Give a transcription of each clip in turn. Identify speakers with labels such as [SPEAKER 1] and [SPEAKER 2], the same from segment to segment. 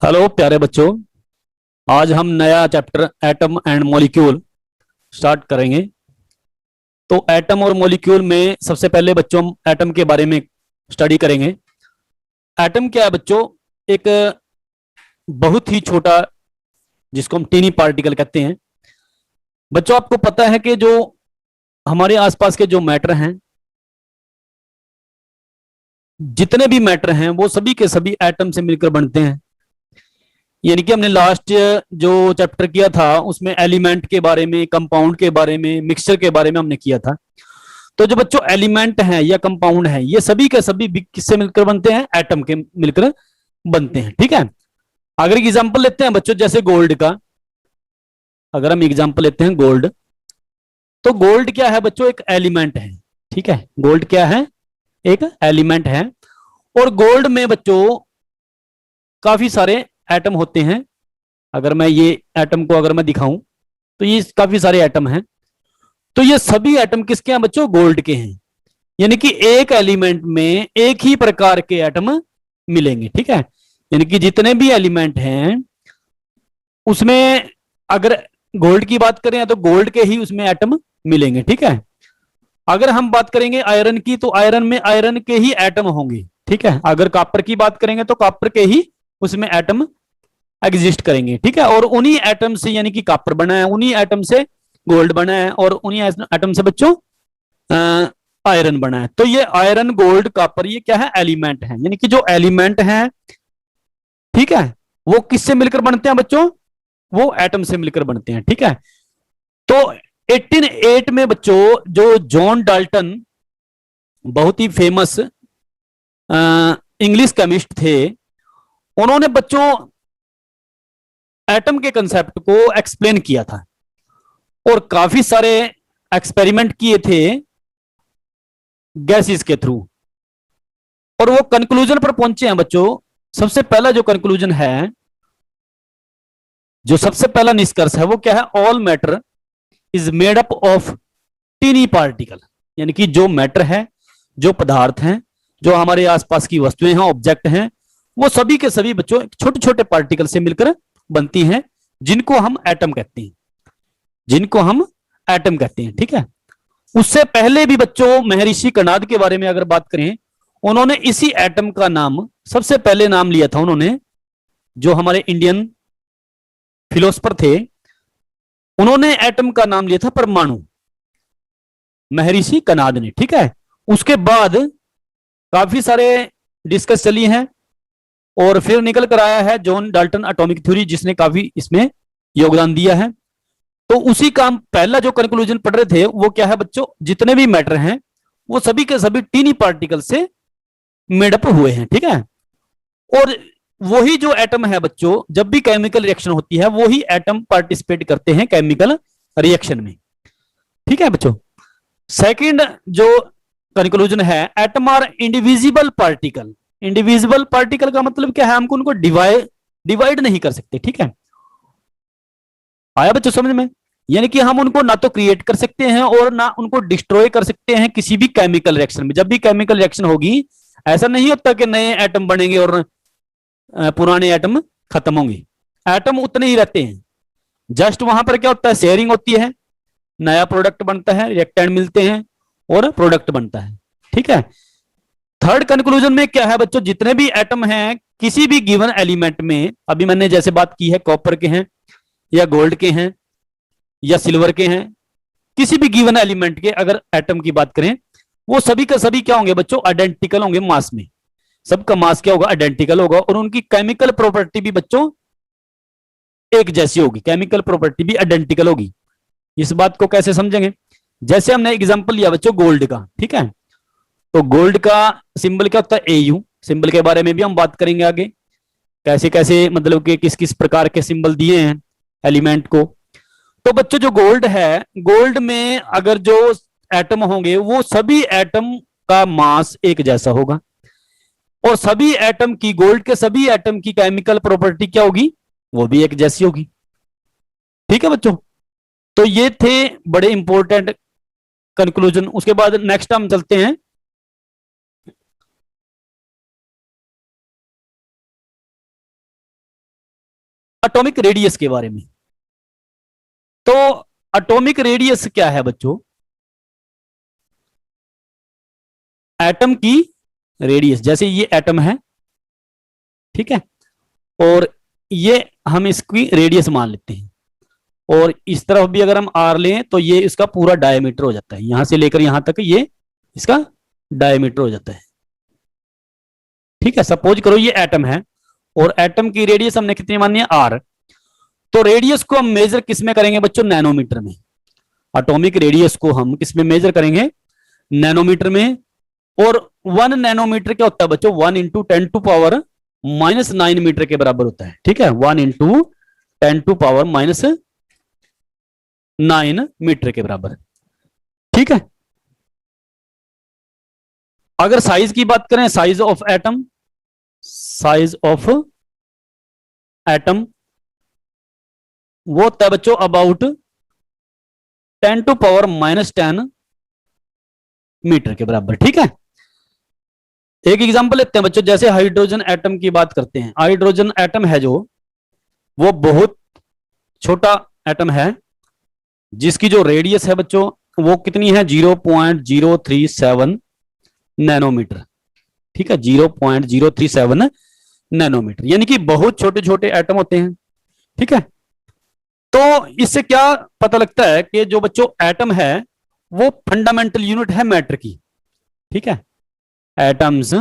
[SPEAKER 1] Hello प्यारे बच्चों। आज हम नया chapter atom and molecule start करेंगे। तो एटम और मॉलिक्यूल में सबसे पहले बच्चों हम एटम के बारे में स्टडी करेंगे। एटम क्या है बच्चों? एक बहुत ही छोटा, जिसको हम टीनी पार्टिकल कहते हैं। बच्चों आपको पता है कि जो हमारे आसपास के जो मैटर हैं, जितने भी मैटर हैं वो सभी के सभी एटम से मिलकर बनते हैं। यानी कि हमने लास्ट जो चैप्टर किया था उसमें एलिमेंट के बारे में, कंपाउंड के बारे में, मिक्सचर के बारे में हमने किया था। तो जो बच्चों एलिमेंट है या कंपाउंड है, ये सभी के सभी किससे मिलकर बनते हैं? एटम के मिलकर बनते हैं। ठीक है। अगर एग्जांपल लेते हैं बच्चों, जैसे गोल्ड का, अगर हम एग्जांपल लेते हैं गोल्ड, तो गोल्ड क्या है बच्चों? एक एलिमेंट है। ठीक है, गोल्ड क्या है? एक एलिमेंट है। और गोल्ड में बच्चों काफी सारे एटम होते हैं। अगर मैं ये एटम को अगर मैं दिखाऊं तो ये काफी सारे एटम हैं। तो ये सभी एटम किसके हैं बच्चों? गोल्ड के हैं। यानी कि एक एलिमेंट में एक ही प्रकार के एटम मिलेंगे। ठीक है, यानी कि जितने भी एलिमेंट हैं उसमें अगर गोल्ड की बात करें तो गोल्ड के ही उसमें एटम मिलेंगे। ठीक है। अगर हम बात करेंगे आयरन की, तो आयरन में आयरन के ही एटम होंगे। ठीक है। अगर कॉपर की बात करेंगे तो कॉपर के ही उसमें एटम एग्जिस्ट करेंगे। ठीक है। और उन्हीं एटम से, यानी कि कॉपर बना है, उन्हीं एटम से गोल्ड बना है, और उन्हीं एटम से बच्चों आयरन बना है। तो ये आयरन, गोल्ड, कॉपर, ये क्या है? एलिमेंट है। यानी कि जो एलिमेंट है, ठीक है, वो किससे मिलकर बनते हैं बच्चों? वो एटम से मिलकर बनते हैं। ठीक है। तो 1808 में बच्चों जो जॉन डाल्टन, बहुत ही फेमस इंग्लिश केमिस्ट थे, उन्होंने बच्चों एटम के कंसेप्ट को एक्सप्लेन किया था और काफी सारे एक्सपेरिमेंट किए थे गैसेस के थ्रू, और वो कंक्लूजन पर पहुंचे हैं बच्चों। सबसे पहला जो कंक्लूजन है, जो सबसे पहला निष्कर्ष है, वो क्या है? All matter is made up of tiny particle. यानी कि जो मैटर है, जो पदार्थ हैं, जो हमारे आसपास की वस्तुएं हैं, ऑब्जेक्ट हैं, वो सभी के सभी बच्चों छोटे छोटे पार्टिकल से मिलकर बनती हैं, जिनको हम एटम कहते हैं। जिनको हम एटम कहते हैं। ठीक है। उससे पहले भी बच्चों महर्षि कणाद के बारे में अगर बात करें, उन्होंने इसी एटम का नाम सबसे पहले नाम लिया था। उन्होंने, जो हमारे इंडियन फिलोसफर थे, उन्होंने एटम का नाम लिया था परमाणु, महर्षि कणाद ने। ठीक है। उसके बाद काफी सारे डिस्कस चली हैं, और फिर निकल कर आया है जॉन डाल्टन एटॉमिक थ्योरी, जिसने काफी इसमें योगदान दिया है। तो उसी का पहला जो कंक्लूजन पढ़ रहे थे वो क्या है बच्चों? जितने भी मैटर हैं वो सभी के सभी टीनी पार्टिकल से मेडअप हुए हैं। ठीक है। और वही जो एटम है बच्चों, जब भी केमिकल रिएक्शन होती है, वही एटम पार्टिसिपेट करते हैं केमिकल रिएक्शन में। ठीक है बच्चों। सेकंड जो कंक्लूजन है, atom are indivisible particle. Indivisible particle का मतलब क्या है? हमको उनको डिवाइड नहीं कर सकते। ठीक है। आया बच्चों समझ में? यानी कि हम उनको ना तो क्रिएट कर सकते हैं और ना उनको डिस्ट्रॉय कर सकते हैं किसी भी केमिकल रिएक्शन में। जब भी केमिकल रिएक्शन होगी, ऐसा नहीं होता कि नए एटम बनेंगे और पुराने एटम खत्म होंगे। एटम उतने ही रहते हैं। जस्ट वहां पर क्या होता है? शेयरिंग होती है, नया प्रोडक्ट बनता है, रिएक्टेंट मिलते हैं और प्रोडक्ट बनता है। ठीक है। थर्ड कंक्लूजन में क्या है बच्चों? जितने भी एटम हैं किसी भी गिवन एलिमेंट में, अभी मैंने जैसे बात की है कॉपर के हैं या गोल्ड के हैं या सिल्वर के हैं, किसी भी गिवन एलिमेंट के अगर एटम की बात करें, वो सभी का सभी क्या होंगे बच्चों? आइडेंटिकल होंगे मास में। सबका मास क्या होगा? आइडेंटिकल होगा। और उनकी केमिकल प्रॉपर्टी भी बच्चों एक जैसी होगी, केमिकल प्रॉपर्टी भी आइडेंटिकल होगी। इस बात को कैसे समझेंगे? जैसे हमने एग्जांपल लिया बच्चों गोल्ड का। ठीक है। तो गोल्ड का सिंबल क्या होता है? एयू। सिंबल के बारे में भी हम बात करेंगे आगे, कैसे कैसे मतलब कि किस किस प्रकार के सिंबल दिए हैं एलिमेंट को। तो बच्चों जो गोल्ड है, गोल्ड में अगर जो एटम होंगे वो सभी एटम का मास एक जैसा होगा, और सभी एटम की, गोल्ड के सभी एटम की केमिकल प्रॉपर्टी क्या होगी? वो भी एक जैसी होगी। ठीक है बच्चों। तो ये थे बड़े इंपॉर्टेंट कंक्लूजन। उसके बाद नेक्स्ट हम चलते हैं एटॉमिक रेडियस के बारे में। तो एटॉमिक रेडियस क्या है बच्चों? एटम की रेडियस, जैसे ये एटम है, ठीक है, और ये हम इसकी रेडियस मान लेते हैं, और इस तरफ भी अगर हम आर लें तो ये इसका पूरा डायमीटर हो जाता है, यहां से लेकर यहां तक ये इसका डायमीटर हो जाता है, ठीक है। सपोज करो ये एटम है और एटम की रेडियस हमने कितनी मानी है? आर। तो रेडियस को हम मेजर किस में करेंगे बच्चों? नैनोमीटर में। एटॉमिक रेडियस को हम किस में मेजर करेंगे? नैनोमीटर में। और 1 नैनोमीटर क्या होता है बच्चों? 1 इंटू 10 टू पावर -9 मीटर के बराबर होता है, ठीक है। 1 इंटू 10 टू पावर -9 मीटर के बराबर, ठीक है। अगर साइज की बात करें, size of atom, size of atom वो होता है बच्चों अबाउट 10 टू पावर -10 मीटर के बराबर, ठीक है। एक एग्जांपल लेते हैं बच्चों, जैसे हाइड्रोजन एटम की बात करते हैं। हाइड्रोजन एटम है जो, वो बहुत छोटा एटम है, जिसकी जो रेडियस है बच्चों वो कितनी है? 0.037 नैनोमीटर, ठीक है, 0.037 नैनोमीटर, यानी कि बहुत छोटे छोटे एटम होते हैं, ठीक है। तो इससे क्या पता लगता है कि जो बच्चों एटम है वो फंडामेंटल यूनिट है मैटर की, ठीक है। Atoms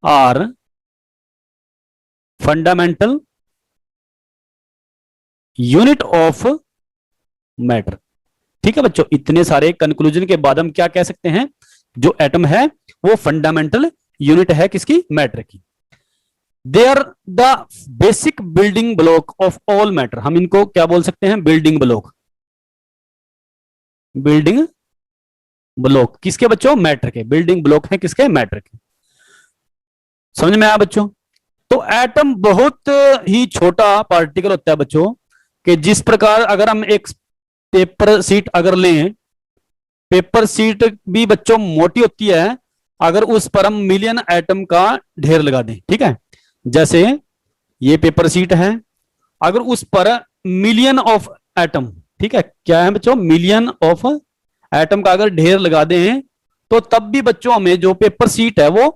[SPEAKER 1] are fundamental unit of matter, ठीक है बच्चों। इतने सारे कंक्लूजन के बाद हम क्या कह सकते हैं? जो एटम है वो फंडामेंटल यूनिट है किसकी? मैटर की। They are the basic building block of all matter. हम इनको क्या बोल सकते हैं? Building block. बिल्डिंग ब्लॉक किसके बच्चों? मैटर के। बिल्डिंग ब्लॉक है किसके? मैटर के। समझ में आया बच्चों? तो एटम बहुत ही छोटा पार्टिकल होता है बच्चों, कि जिस प्रकार अगर हम एक पेपर सीट अगर लें, पेपर सीट भी बच्चों मोटी होती है अगर उस पर हम मिलियन एटम का ढेर लगा दें, ठीक है। जैसे ये पेपर सीट है, अगर उस पर मिलियन ऑफ एटम, ठीक है, क्या है बच्चों? मिलियन ऑफ एटम का अगर ढेर लगा दें तो तब भी बच्चों हमें जो पेपर सीट है वो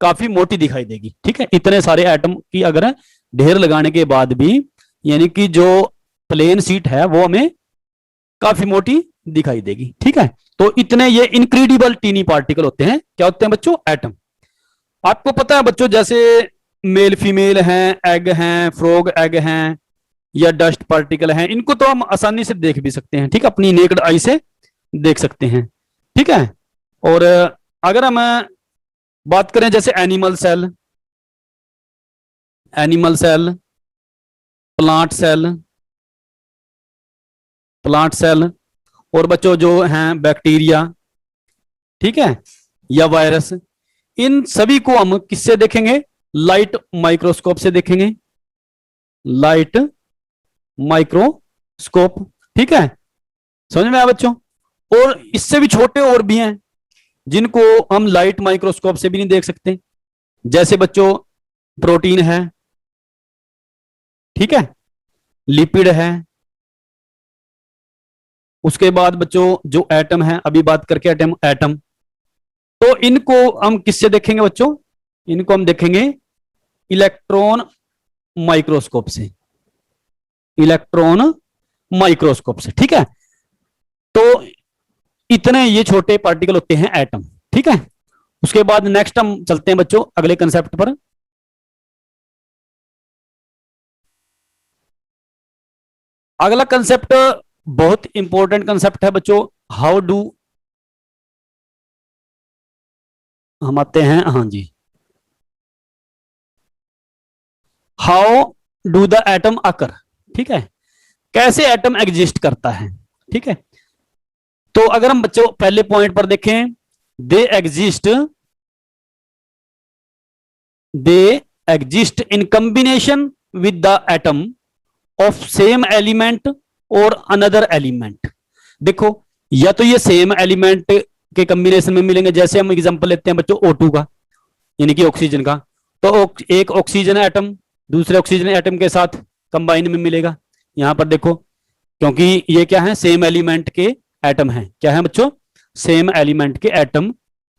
[SPEAKER 1] काफी मोटी दिखाई देगी, ठीक है। इतने सारे एटम की अगर ढेर लगाने के बाद भी, यानी कि जो प्लेन सीट है वो हमें काफी मोटी दिखाई देगी, ठीक है। तो इतने ये इनक्रेडिबल टीनी पार्टिकल होते हैं। क्या होते हैं बच्चों? एटम। आपको पता है बच्चों, जैसे मेल फीमेल हैं, एग हैं, फ्रॉग एग हैं, या डस्ट पार्टिकल हैं, इनको तो हम आसानी से देख भी सकते हैं, ठीक है, अपनी नेक्ड आई से देख सकते हैं, ठीक है। और अगर हम बात करें जैसे animal cell, animal cell, plant cell, plant cell, और बच्चों जो हैं बैक्टीरिया, ठीक है, या वायरस, इन सभी को हम किससे देखेंगे? लाइट माइक्रोस्कोप से देखेंगे। लाइट माइक्रोस्कोप, ठीक है। समझ में आया बच्चों? और इससे भी छोटे और भी हैं जिनको हम लाइट माइक्रोस्कोप से भी नहीं देख सकते, जैसे बच्चों प्रोटीन है, ठीक है, लिपिड है, उसके बाद बच्चों जो एटम है, अभी बात करके एटम एटम, तो इनको हम किससे देखेंगे बच्चों? इनको हम देखेंगे इलेक्ट्रॉन माइक्रोस्कोप से, इलेक्ट्रॉन माइक्रोस्कोप से, ठीक है। तो इतने ये छोटे पार्टिकल होते हैं एटम, ठीक है। उसके बाद नेक्स्ट हम चलते हैं बच्चों अगले कंसेप्ट पर। अगला कंसेप्ट बहुत इंपॉर्टेंट कंसेप्ट है बच्चों। हाउ डू, हम आते हैं, हाँ जी, हाउ डू द एटम अकर, ठीक है, कैसे एटम एग्जिस्ट करता है, ठीक है। तो अगर हम बच्चों पहले पॉइंट पर देखें, they exist in combination with the atom of same element और अनदर एलिमेंट। देखो, या तो ये सेम एलिमेंट के कॉम्बिनेशन में मिलेंगे, जैसे हम एग्जांपल लेते हैं बच्चों O2 का, यानी कि ऑक्सीजन का। तो एक ऑक्सीजन एटम दूसरे ऑक्सीजन एटम के साथ कंबाइन में मिलेगा। यहां पर देखो, क्योंकि ये क्या है, सेम एलिमेंट के एटम हैं। क्या है बच्चों, सेम एलिमेंट के एटम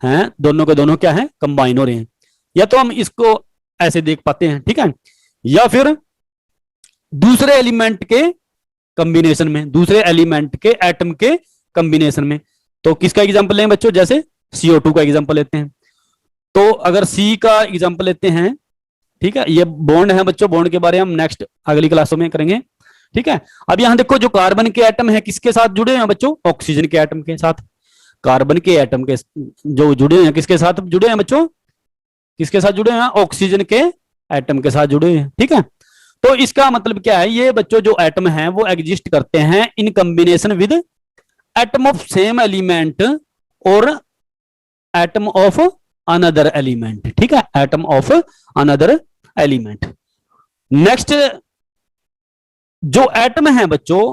[SPEAKER 1] हैं, दोनों के दोनों क्या है, कंबाइन हो रहे हैं। या तो हम इसको ऐसे देख पाते हैं, ठीक है, या फिर दूसरे एलिमेंट के कॉम्बिनेशन में, दूसरे एलिमेंट के एटम के कॉम्बिनेशन में। तो किसका एग्जांपल लें बच्चों, जैसे CO2 का एग्जांपल लेते हैं। तो अगर C का एग्जांपल लेते हैं, ठीक है, ये बॉन्ड है बच्चों, बॉन्ड के बारे में हम नेक्स्ट अगली क्लासों में करेंगे, ठीक है। अब यहां देखो, जो कार्बन के एटम है किसके साथ जुड़े हैं बच्चों, ऑक्सीजन के एटम के साथ। कार्बन के एटम के जो जुड़े हैं किसके साथ जुड़े हैं बच्चों, किसके साथ जुड़े हैं, ऑक्सीजन के एटम के साथ जुड़े हैं, ठीक है। तो इसका मतलब क्या है, ये बच्चों जो एटम है वो एग्जिस्ट करते हैं in combination with atom of same element और एटम ऑफ अनदर एलिमेंट, ठीक है, atom of another element. Next, जो एटम है बच्चों,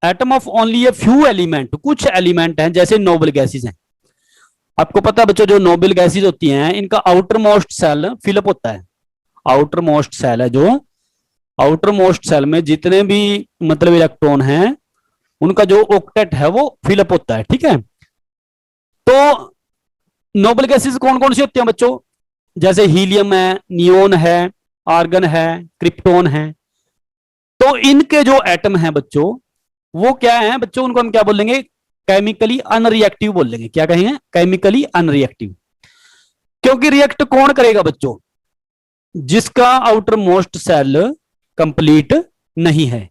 [SPEAKER 1] atom of only a few element, कुछ एलिमेंट हैं जैसे नोबल गैसेज हैं। आपको पता है बच्चों, जो नोबल गैसेज होती हैं इनका आउटर मोस्ट सेल फिलअप होता है। आउटर मोस्ट सेल है, जो आउटर मोस्ट सेल में जितने भी मतलब इलेक्ट्रॉन हैं उनका जो ऑक्टेट है वो फिलअप होता है, ठीक है। तो नोबल गैसेज कौन कौन सी होती हैं बच्चों, जैसे हीलियम है, नियोन है, आर्गन है, क्रिप्टोन है। तो इनके जो एटम हैं बच्चों वो क्या है बच्चों, उनको हम क्या बोलेंगे, केमिकली अनरिएक्टिव बोलेंगे। क्या कहेंगे, केमिकली अनरिएक्टिव। क्योंकि रिएक्ट कौन करेगा बच्चों, जिसका आउटर मोस्ट सेल कंप्लीट नहीं है।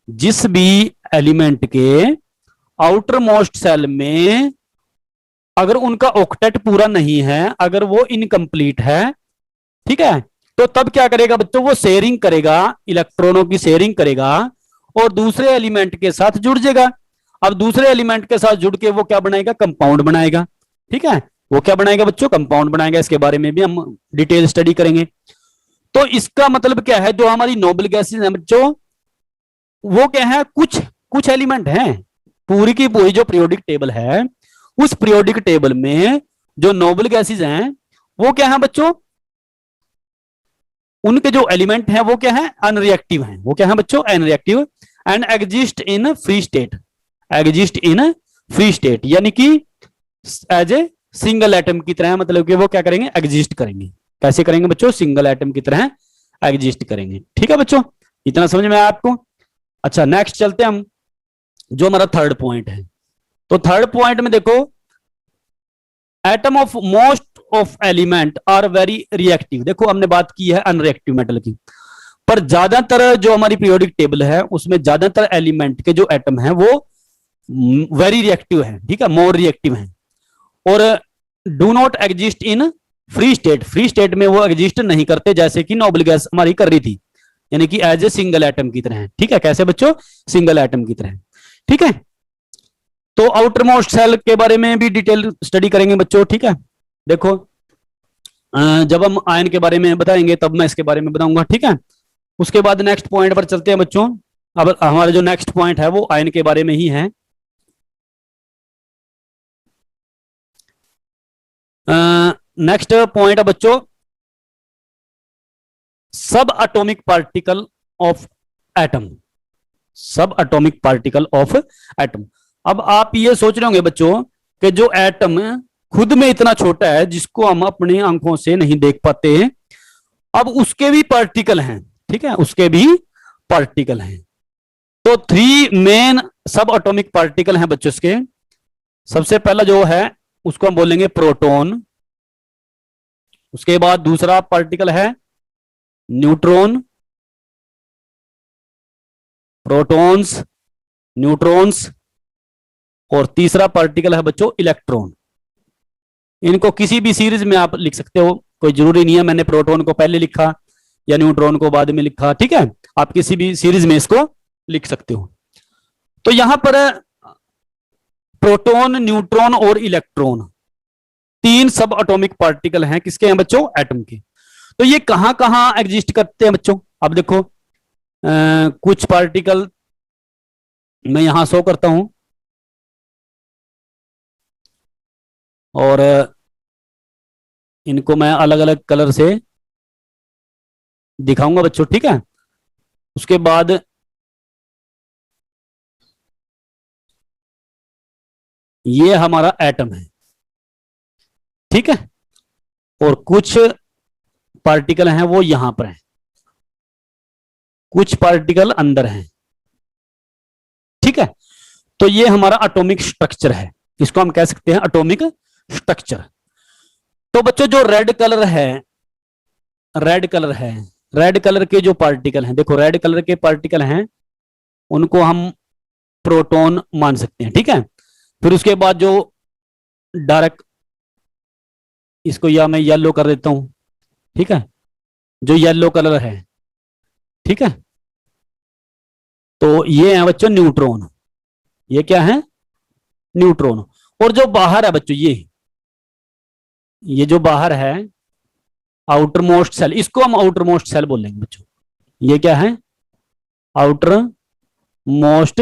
[SPEAKER 1] जिस भी एलिमेंट के आउटर मोस्ट सेल में अगर उनका ऑक्टेट पूरा नहीं है, अगर वो इनकम्प्लीट है, ठीक है, तो तब क्या करेगा बच्चों, वो शेयरिंग करेगा, इलेक्ट्रॉनों की शेयरिंग करेगा और दूसरे एलिमेंट के साथ जुड़ जाएगा। अब दूसरे एलिमेंट के साथ जुड़ के वो क्या बनाएगा, कंपाउंड बनाएगा, ठीक है। वो क्या बनाएगा बच्चों, कंपाउंड बनाएगा। इसके बारे में भी हम डिटेल स्टडी करेंगे। तो इसका मतलब क्या है, जो हमारी नोबल गैसेज है बच्चों वो क्या है, कुछ कुछ एलिमेंट हैं। पूरी की पूरी जो पीरियोडिक टेबल है, उस पीरियोडिक टेबल में जो नोबल गैसेज हैं वो क्या है बच्चों, उनके जो एलिमेंट हैं वो क्या है, अनरिएक्टिव हैं। वो क्या है बच्चों, unreactive and exist in free state. Exist in free state यानी कि एज ए सिंगल एटम की तरह, मतलब कि वो क्या करेंगे, एग्जिस्ट करेंगे। कैसे करेंगे बच्चों, सिंगल एटम की तरह एग्जिस्ट करेंगे, ठीक है बच्चों, इतना समझ में आया आपको। अच्छा, नेक्स्ट चलते हैं हम, जो हमारा थर्ड पॉइंट है। तो थर्ड पॉइंट में देखो, atom of most of element are very reactive. देखो हमने बात की है अनरिएक्टिव मेटल की, पर ज्यादातर जो हमारी पीरियोडिक टेबल है उसमें ज्यादातर एलिमेंट के जो एटम है वो वेरी रिएक्टिव है, ठीक है, मोर रिएक्टिव है। और do not exist in free state, free state में वो एग्जिस्ट नहीं करते, जैसे कि नोबल गैस हमारी कर रही थी, यानी कि एज ए सिंगल एटम की तरह, ठीक है। कैसे बच्चों, सिंगल एटम की तरह, ठीक है। तो आउटर मोस्ट सेल के बारे में भी डिटेल स्टडी करेंगे बच्चों, ठीक है। देखो जब हम आयन के बारे में बताएंगे तब मैं इसके बारे में बताऊंगा, ठीक है। उसके बाद नेक्स्ट पॉइंट पर चलते हैं बच्चों। अब हमारा जो नेक्स्ट पॉइंट है वो आयन के बारे में ही है। नेक्स्ट पॉइंट है बच्चों, सब एटॉमिक पार्टिकल ऑफ एटम। सब एटॉमिक पार्टिकल ऑफ एटम। अब आप ये सोच रहे होंगे बच्चों कि जो एटम खुद में इतना छोटा है जिसको हम अपनी आंखों से नहीं देख पाते, अब उसके भी पार्टिकल हैं, ठीक है, उसके भी पार्टिकल हैं। तो 3 मेन सब एटॉमिक पार्टिकल हैं बच्चों इसके। सबसे पहला जो है उसको हम बोलेंगे प्रोटॉन। उसके बाद दूसरा पार्टिकल है न्यूट्रॉन, प्रोटॉन्स, न्यूट्रॉन्स, और तीसरा पार्टिकल है बच्चों इलेक्ट्रॉन। इनको किसी भी सीरीज में आप लिख सकते हो, कोई जरूरी नहीं है मैंने प्रोटॉन को पहले लिखा या न्यूट्रॉन को बाद में लिखा, ठीक है, आप किसी भी सीरीज में इसको लिख सकते हो। तो यहां पर प्रोटॉन, न्यूट्रॉन और इलेक्ट्रॉन 3 सब एटॉमिक पार्टिकल हैं, किसके हैं बच्चों, एटम के। तो ये कहां कहां एग्जिस्ट करते हैं बच्चों। अब देखो कुछ पार्टिकल मैं यहां शो करता हूं और इनको मैं अलग अलग कलर से दिखाऊंगा बच्चों, ठीक है। उसके बाद ये हमारा एटम है, ठीक है, और कुछ पार्टिकल हैं वो यहां पर हैं, कुछ पार्टिकल अंदर हैं, ठीक है। तो ये हमारा एटॉमिक स्ट्रक्चर है, इसको हम कह सकते हैं एटॉमिक स्ट्रक्चर। तो बच्चों जो रेड कलर है, रेड कलर है, रेड कलर के जो पार्टिकल हैं, देखो रेड कलर के पार्टिकल हैं, उनको हम प्रोटॉन मान सकते हैं, ठीक है। फिर उसके बाद जो डार्क, इसको या मैं येलो कर देता हूं, ठीक है, जो येलो कलर है, ठीक है, तो ये है बच्चों न्यूट्रॉन, ये क्या है, न्यूट्रॉन। और जो बाहर है बच्चों, ये जो बाहर है आउटर मोस्ट सेल, इसको हम आउटर मोस्ट सेल बोलेंगे बच्चों। ये क्या है, आउटर मोस्ट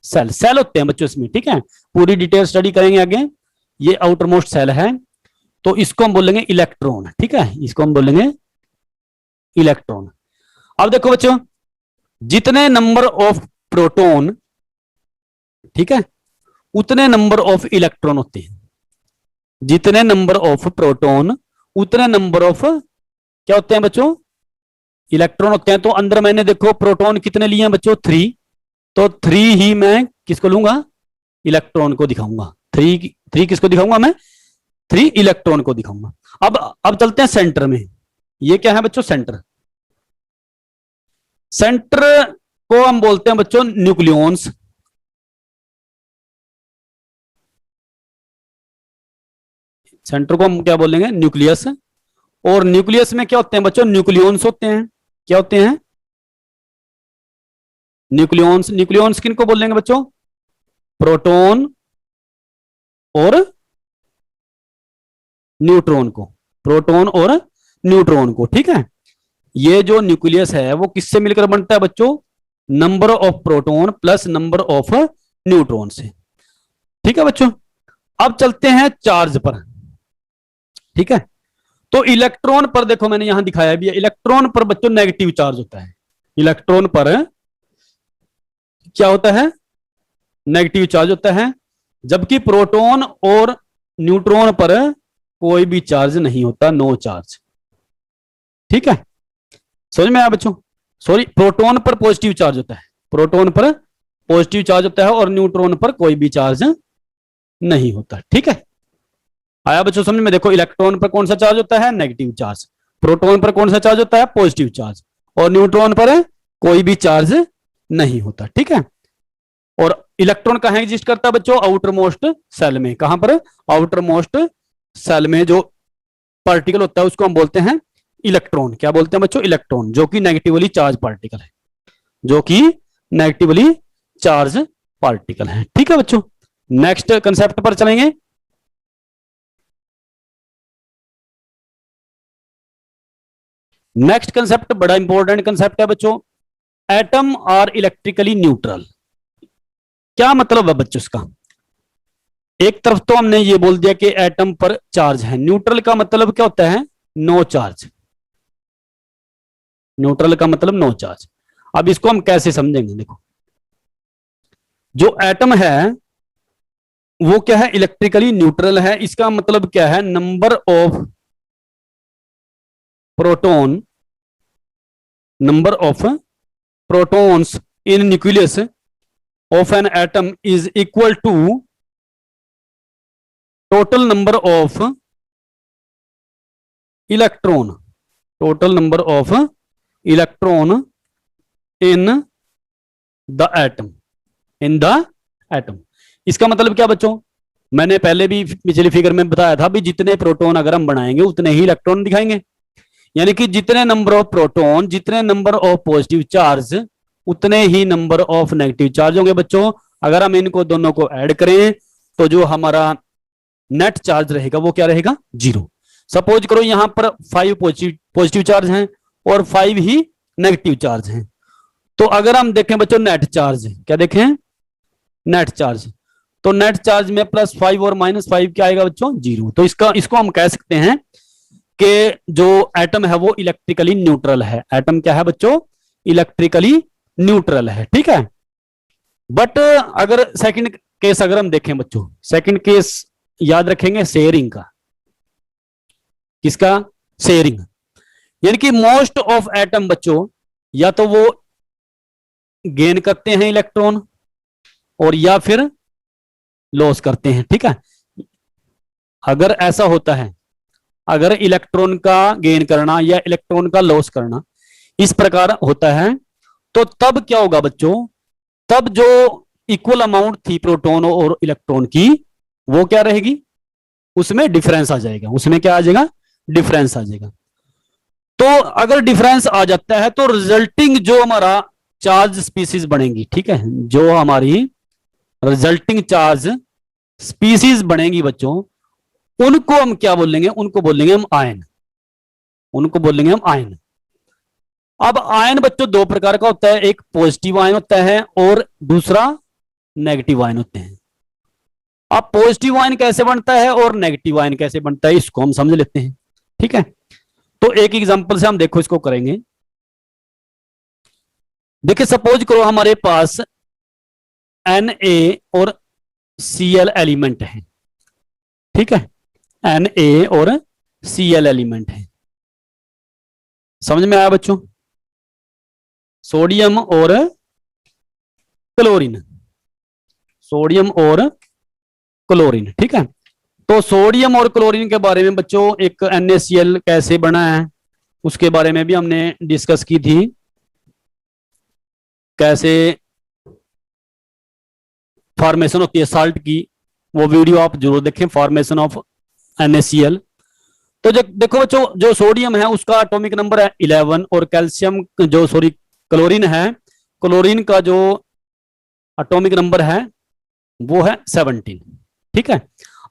[SPEAKER 1] सेल, सेल होते हैं बच्चों इसमें, ठीक है, पूरी डिटेल स्टडी करेंगे आगे। ये आउटर मोस्ट सेल है, तो इसको हम बोलेंगे इलेक्ट्रॉन, ठीक है, इसको हम बोलेंगे इलेक्ट्रॉन। अब देखो बच्चों, जितने नंबर ऑफ प्रोटॉन, ठीक है, उतने नंबर ऑफ इलेक्ट्रॉन होते हैं, जितने नंबर ऑफ प्रोटॉन उतने नंबर ऑफ क्या होते हैं बच्चों, इलेक्ट्रॉन होते हैं। तो अंदर मैंने देखो प्रोटॉन कितने लिए हैं बच्चों, 3, तो 3 ही मैं किसको लूंगा, इलेक्ट्रॉन को दिखाऊंगा, 3 किसको दिखाऊंगा मैं, 3 इलेक्ट्रॉन को दिखाऊंगा। अब चलते हैं सेंटर में, ये क्या है बच्चों, सेंटर। सेंटर को हम बोलते हैं बच्चों न्यूक्लियॉन्स, सेंटर को हम क्या बोलेंगे, न्यूक्लियस। और न्यूक्लियस में क्या होते हैं बच्चों, न्यूक्लियॉन्स होते हैं, क्या होते हैं, न्यूक्लियॉन्स। न्यूक्लियॉन्स किनको बोलेंगे बच्चों, प्रोटॉन और न्यूट्रॉन को, प्रोटॉन और न्यूट्रॉन को, ठीक है। ये जो न्यूक्लियस है वो किससे मिलकर बनता है बच्चों, number of proton plus number of neutron से, ठीक है बच्चों। अब चलते हैं चार्ज पर, ठीक है। तो इलेक्ट्रॉन पर देखो मैंने यहां दिखाया भी है, इलेक्ट्रॉन पर बच्चों नेगेटिव चार्ज होता है, इलेक्ट्रॉन पर क्या होता है, नेगेटिव चार्ज होता है, जबकि प्रोटॉन और न्यूट्रॉन पर कोई भी चार्ज नहीं होता, नो चार्ज, ठीक है, समझ में आया बच्चों। सॉरी, प्रोटॉन पर पॉजिटिव चार्ज होता है, प्रोटॉन पर पॉजिटिव चार्ज होता है और न्यूट्रॉन पर कोई भी चार्ज नहीं होता, ठीक है। आया बच्चों समझ में। देखो इलेक्ट्रॉन पर कौन सा चार्ज होता है, नेगेटिव चार्ज, प्रोटॉन पर कौन सा चार्ज होता है, पॉजिटिव चार्ज, और न्यूट्रॉन पर कोई भी चार्ज नहीं होता, ठीक है। और इलेक्ट्रॉन कहां एग्जिस्ट करता है बच्चों, आउटर मोस्ट सेल में। कहां पर, आउटर मोस्ट सेल में जो पार्टिकल होता है उसको हम बोलते हैं इलेक्ट्रॉन। क्या बोलते हैं बच्चों, इलेक्ट्रॉन, जो कि नेगेटिवली चार्ज पार्टिकल है, जो कि नेगेटिवली चार्ज पार्टिकल है, ठीक है बच्चों। नेक्स्ट कंसेप्ट पर चलेंगे। नेक्स्ट कंसेप्ट बड़ा इंपॉर्टेंट कंसेप्ट है बच्चों, एटम आर इलेक्ट्रिकली न्यूट्रल। क्या मतलब है बच्चों इसका, एक तरफ तो हमने ये बोल दिया कि एटम पर चार्ज है, न्यूट्रल का मतलब क्या होता है, नो चार्ज, न्यूट्रल का मतलब नो चार्ज। अब इसको हम कैसे समझेंगे, देखो जो एटम है वो क्या है, इलेक्ट्रिकली न्यूट्रल है, इसका मतलब क्या है, number of proton, number of protons in nucleus of an atom is equal to total number of electron, total number of electron in the atom, in the atom। इसका मतलब क्या बच्चों, मैंने पहले भी पिछली फिगर में बताया था भी जितने प्रोटॉन अगर हम बनाएंगे उतने ही इलेक्ट्रॉन दिखाएंगे, यानी कि जितने नंबर ऑफ प्रोटॉन, जितने नंबर ऑफ पॉजिटिव चार्ज, उतने ही नंबर ऑफ नेगेटिव चार्ज होंगे बच्चों। अगर हम इनको दोनों को ऐड करें तो जो हमारा नेट चार्ज रहेगा वो क्या रहेगा, 0। सपोज करो यहां पर 5 पॉजिटिव चार्ज हैं और 5 ही नेगेटिव चार्ज हैं, तो अगर हम देखें बच्चों नेट चार्ज, क्या देखें, नेट चार्ज, तो नेट चार्ज में +5 और -5 क्या आएगा बच्चों, 0। तो इसको हम कह सकते हैं कि जो एटम है वो इलेक्ट्रिकली न्यूट्रल है। एटम क्या है बच्चों, इलेक्ट्रिकली न्यूट्रल है, ठीक है। बट अगर सेकंड केस अगर हम देखें बच्चों, सेकंड केस याद रखेंगे शेयरिंग का। किसका? शेयरिंग। यानी कि मोस्ट ऑफ एटम बच्चों या तो वो गेन करते हैं इलेक्ट्रॉन और या फिर लॉस करते हैं, ठीक है। अगर ऐसा होता है, अगर इलेक्ट्रॉन का गेन करना या इलेक्ट्रॉन का लॉस करना इस प्रकार होता है, तो तब क्या होगा बच्चों, तब जो इक्वल अमाउंट थी प्रोटॉन और इलेक्ट्रॉन की, वो क्या रहेगी, उसमें डिफरेंस आ जाएगा। उसमें क्या आ जाएगा? डिफरेंस आ जाएगा। तो अगर डिफरेंस आ जाता है तो रिजल्टिंग जो हमारा चार्ज स्पीसीज बनेगी, ठीक है, जो हमारी रिजल्टिंग चार्ज स्पीसीज बनेगी बच्चों, उनको हम क्या बोलेंगे? उनको बोलेंगे हम आयन। उनको बोलेंगे हम आयन। अब आयन बच्चों दो प्रकार का होता है, एक पॉजिटिव आयन होता है और दूसरा नेगेटिव आयन होते हैं। अब पॉजिटिव आयन कैसे बनता है और नेगेटिव आयन कैसे बनता है, इसको हम समझ लेते हैं, ठीक है। तो एक एग्जांपल से हम देखो इसको करेंगे। देखिए सपोज करो हमारे पास Na और Cl एलिमेंट है, ठीक है, Na और Cl एलिमेंट है। समझ में आया बच्चों? सोडियम और क्लोरीन, सोडियम और क्लोरीन, ठीक है। तो सोडियम और क्लोरीन के बारे में बच्चों एक NaCl कैसे बना है उसके बारे में भी हमने डिस्कस की थी। कैसे फॉर्मेशन होती है साल्ट की, वो वीडियो आप जरूर देखें, फॉर्मेशन ऑफ NaCl। तो जो देखो बच्चों, जो सोडियम है उसका एटॉमिक नंबर है 11 और कैल्शियम जो सॉरी क्लोरीन है, क्लोरीन का जो एटॉमिक नंबर है वो है 17, ठीक है।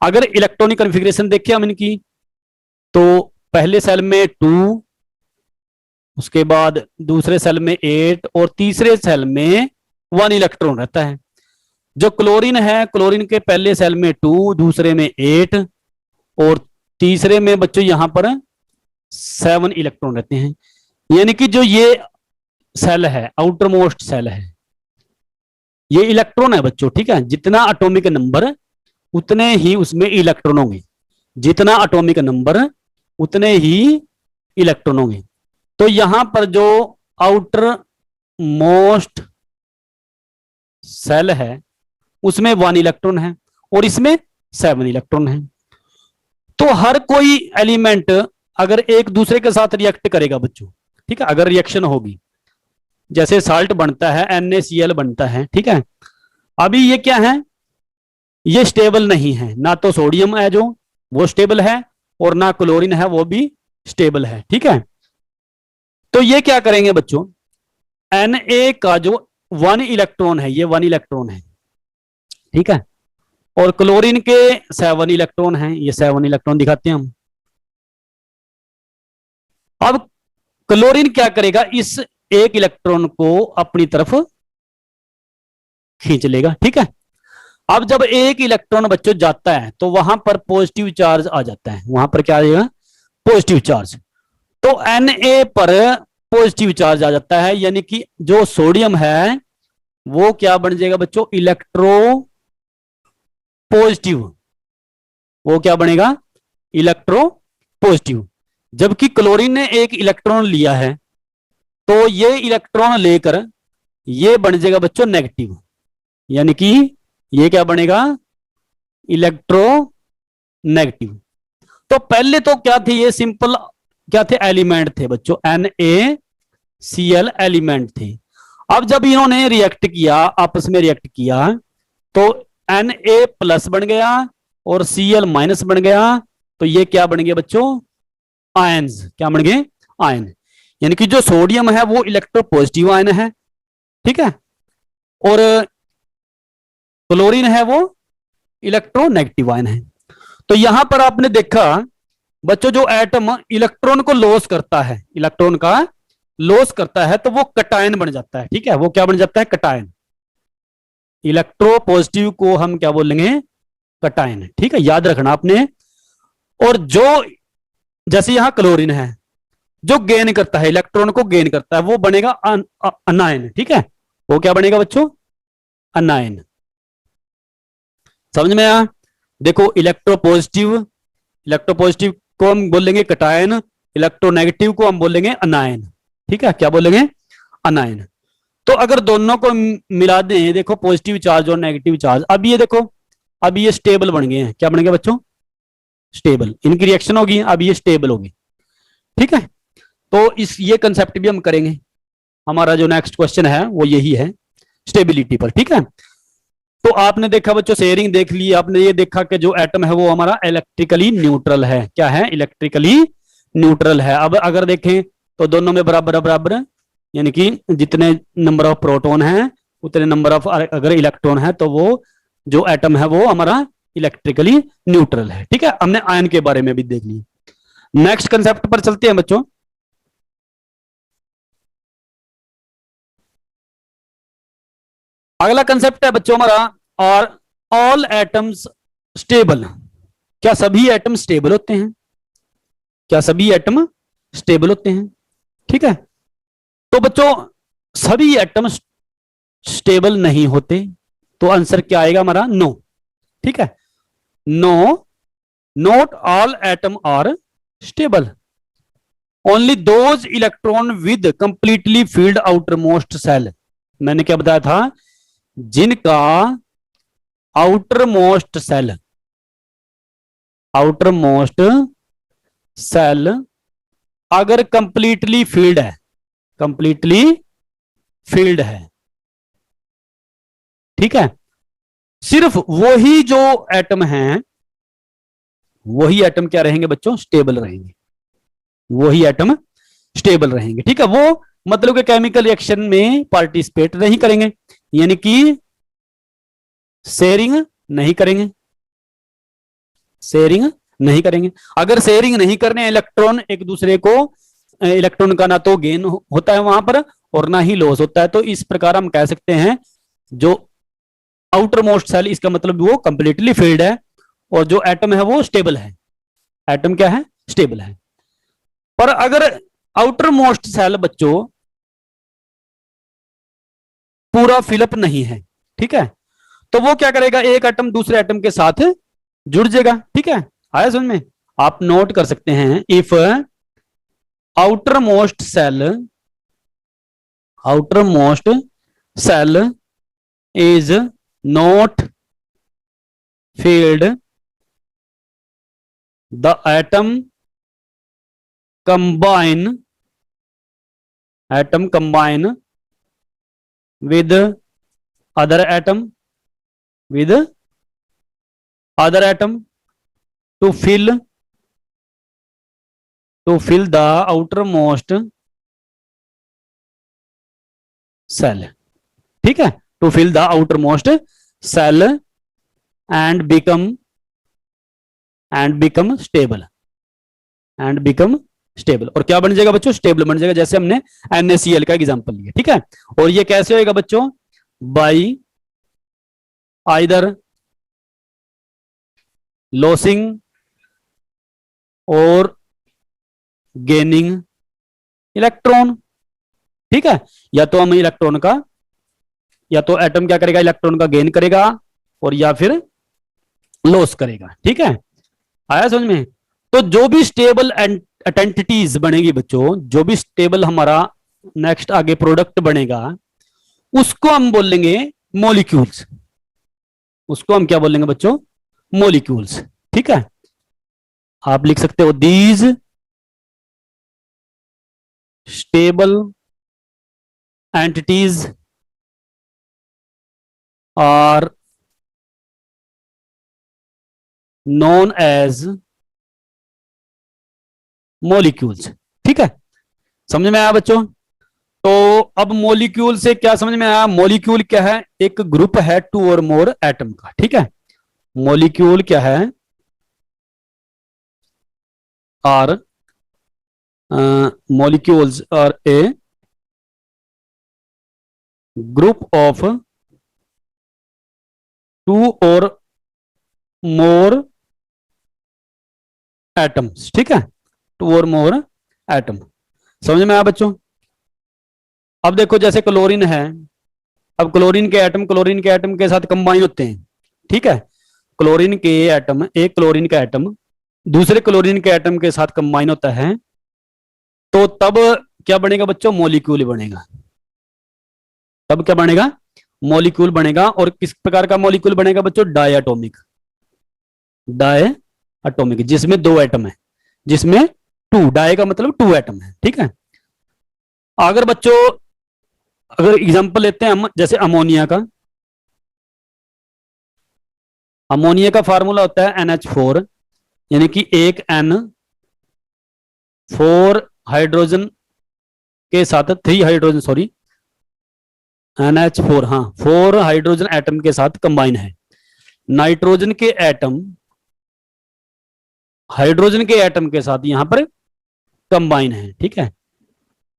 [SPEAKER 1] अगर इलेक्ट्रॉनिक कॉन्फ़िगरेशन देखें हम इनकी, तो पहले सेल में 2, उसके बाद दूसरे सेल में 8 और तीसरे सेल में 1 इलेक्ट्रॉन रहता है। जो क्लोरीन है, क्लोरीन के पहले सेल में 2, दूसरे में 8 और तीसरे में बच्चों यहां पर 7 इलेक्ट्रॉन रहते हैं। यानी कि जो ये सेल है, आउटर मोस्ट सेल है, ये इलेक्ट्रॉन है बच्चों, ठीक है। जितना एटॉमिक नंबर उतने ही उसमें इलेक्ट्रॉन होंगे, जितना एटॉमिक नंबर उतने ही इलेक्ट्रॉन होंगे। तो यहां पर जो आउटर मोस्ट सेल है उसमें 1 इलेक्ट्रॉन है और इसमें 7 इलेक्ट्रॉन है। तो हर कोई एलिमेंट अगर एक दूसरे के साथ रिएक्ट करेगा बच्चों, ठीक है, अगर रिएक्शन होगी, जैसे साल्ट बनता है, NaCl बनता है, ठीक है। अभी ये क्या है, ये स्टेबल नहीं है, ना तो सोडियम है जो वो स्टेबल है और ना क्लोरीन है वो भी स्टेबल है, ठीक है। तो ये क्या करेंगे बच्चों, Na का जो 1 इलेक्ट्रॉन है, ये 1 इलेक्ट्रॉन है, ठीक है, और क्लोरीन के 7 इलेक्ट्रॉन हैं, ये 7 इलेक्ट्रॉन दिखाते हैं हम। अब क्लोरीन क्या करेगा, इस एक इलेक्ट्रॉन को अपनी तरफ खींच लेगा, ठीक है। अब जब एक इलेक्ट्रॉन बच्चों जाता है तो वहां पर पॉजिटिव चार्ज आ जाता है, वहां पर क्या आ जाएगा, पॉजिटिव चार्ज। तो Na पर पॉजिटिव चार्ज आ जाता है, यानी कि जो सोडियम है वो क्या बन जाएगा बच्चों, इलेक्ट्रो पॉजिटिव। वो क्या बनेगा, इलेक्ट्रो पॉजिटिव। जबकि क्लोरीन ने एक इलेक्ट्रॉन लिया है तो ये इलेक्ट्रॉन लेकर ये बन जाएगा बच्चों नेगेटिव, यानी कि ये क्या बनेगा, इलेक्ट्रो नेगेटिव। तो पहले तो क्या थे, ये सिंपल क्या थे, एलिमेंट थे बच्चों, NaCl एलिमेंट थे। अब जब इन्होंने रिएक्ट किया, आपस में रिएक्ट किया, तो Na प्लस बन गया और Cl माइनस बन गया, तो ये क्या बन गया बच्चों, आयंस। क्या बन गए, आयन। यानी कि जो सोडियम है वो इलेक्ट्रो पॉजिटिव आयन है, ठीक है, और क्लोरीन है वो इलेक्ट्रोनेगेटिव आयन है। तो यहां पर आपने देखा बच्चों, जो एटम इलेक्ट्रॉन को लॉस करता है, इलेक्ट्रॉन का लॉस करता है, तो वो कटायन बन जाता है, ठीक है, वो क्या बन जाता है, कटायन। इलेक्ट्रो पॉजिटिव को हम क्या बोलेंगे, कटायन, ठीक है, याद रखना आपने। और जो जैसे यहां क्लोरीन है, जो गेन करता है, इलेक्ट्रॉन को गेन करता है, वो बनेगा अनायन। ठीक है, वो क्या बनेगा बच्चों? अनायन। समझ में आया? देखो, इलेक्ट्रोपॉजिटिव, इलेक्ट्रोपॉजिटिव को हम बोलेंगे कटायन, इलेक्ट्रोनेगेटिव को हम बोलेंगे अनायन। ठीक है, क्या बोलेंगे? अनायन। तो अगर दोनों को मिला दें, देखो पॉजिटिव चार्ज और नेगेटिव चार्ज, अब ये देखो, अब ये स्टेबल बन गए हैं। क्या बन गए बच्चों? स्टेबल। इनकी रिएक्शन होगी, अब ये स्टेबल होगी। ठीक है, तो इस ये कंसेप्ट भी हम करेंगे। हमारा जो नेक्स्ट क्वेश्चन है वो यही है, स्टेबिलिटी पर। ठीक है, तो आपने देखा बच्चों, शेयरिंग देख ली, आपने ये देखा कि जो एटम है वो हमारा इलेक्ट्रिकली न्यूट्रल है। क्या है? इलेक्ट्रिकली न्यूट्रल है। अब अगर देखें तो दोनों में बराबर बराबर, यानी कि जितने नंबर ऑफ प्रोटॉन है उतने नंबर ऑफ अगर इलेक्ट्रॉन है, तो वो जो एटम है वो हमारा इलेक्ट्रिकली न्यूट्रल है। ठीक है, हमने आयन के बारे में भी देख लिया। नेक्स्ट कंसेप्ट पर चलते हैं बच्चों। अगला कंसेप्ट है बच्चों हमारा, और ऑल एटम्स स्टेबल। क्या सभी एटम स्टेबल होते हैं? क्या सभी एटम स्टेबल होते हैं? ठीक है, तो बच्चों सभी एटम स्टेबल नहीं होते, तो आंसर क्या आएगा हमारा? नो। ठीक है, no, not all atom are stable, only those electron with completely filled outer most shell. मैंने क्या बताया था? जिनका outer most shell, outer most shell अगर कंप्लीटली फील्ड है, कंप्लीटली फील्ड है, ठीक है, सिर्फ वही जो एटम हैं, वही एटम क्या रहेंगे बच्चों? स्टेबल रहेंगे। वही एटम स्टेबल रहेंगे। ठीक है, वो मतलब कि केमिकल रिएक्शन में पार्टिसिपेट नहीं करेंगे, यानी कि शेयरिंग नहीं करेंगे, शेयरिंग नहीं करेंगे। अगर शेयरिंग नहीं करने, इलेक्ट्रॉन एक दूसरे को, इलेक्ट्रॉन का ना तो गेन होता है वहां पर और ना ही लॉस होता है, तो इस प्रकार हम कह सकते हैं जो आउटर मोस्ट सेल, इसका मतलब वो कंप्लीटली फिल्ड है, और जो एटम है वो स्टेबल है। एटम क्या है? स्टेबल है। पर अगर आउटर मोस्ट सेल बच्चों पूरा फिलअप नहीं है, ठीक है, तो वो क्या करेगा? एक एटम दूसरे एटम के साथ जुड़ जाएगा। ठीक है, आया समझ में? आप नोट कर सकते हैं, if outer most shell, outer most shell is not filled, the atom combine, atom combine with other atom, with other atom to fill the outermost cell। ठीक है, to fill the outermost cell and become stable, and become stable. और क्या बन जाएगा बच्चों? Stable बन जाएगा, जैसे हमने NaCl का एग्जांपल लिया। ठीक है, और ये कैसे होएगा बच्चों? बाई आइदर लॉसिंग और गेनिंग इलेक्ट्रॉन। ठीक है, या तो हम इलेक्ट्रॉन का, या तो एटम क्या करेगा? इलेक्ट्रॉन का गेन करेगा, और या फिर लॉस करेगा। ठीक है, आया समझ में? तो जो भी स्टेबल एंटिटीज बनेगी बच्चों, जो भी स्टेबल हमारा नेक्स्ट आगे प्रोडक्ट बनेगा, उसको हम बोलेंगे मॉलिक्यूल्स। उसको हम क्या बोलेंगे बच्चों? मॉलिक्यूल्स। ठीक है, आप लिख सकते हो these stable entities are known as molecules. ठीक है, समझ में आया बच्चों? तो अब मॉलिक्यूल से क्या समझ में आया? मॉलिक्यूल क्या है? एक ग्रुप है टू और मोर एटम का। ठीक है, मॉलिक्यूल क्या है? Are molecules are a group of two or more atoms। ठीक है, टू और मोर एटम। समझ में आया बच्चों? अब देखो जैसे क्लोरीन है, अब क्लोरीन के एटम के साथ कंबाइन होते हैं, ठीक है। क्लोरीन के एटम, एक क्लोरीन का एटम दूसरे क्लोरीन के एटम के साथ कंबाइन होता है, तो तब क्या बनेगा बच्चों? मॉलिक्यूल बनेगा। तब क्या बनेगा? मॉलिक्यूल बनेगा। और किस प्रकार का मॉलिक्यूल बनेगा बच्चों? डायटोमिक। डाय एटॉमिक, जिसमें दो एटम है, जिसमें टू, डाई का मतलब टू एटम है, ठीक है। अगर बच्चों, अगर एग्जांपल लेते हैं हम, जैसे अमोनिया का, अमोनिया का फार्मूला होता है NH4, यानी कि एक N, 4 हाइड्रोजन के साथ, 3 हाइड्रोजन, सॉरी, NH4, हाँ, 4 हाइड्रोजन एटम के साथ कंबाइन है। नाइट्रोजन के एटम हाइड्रोजन के एटम के साथ यहां पर कंबाइन है, ठीक है।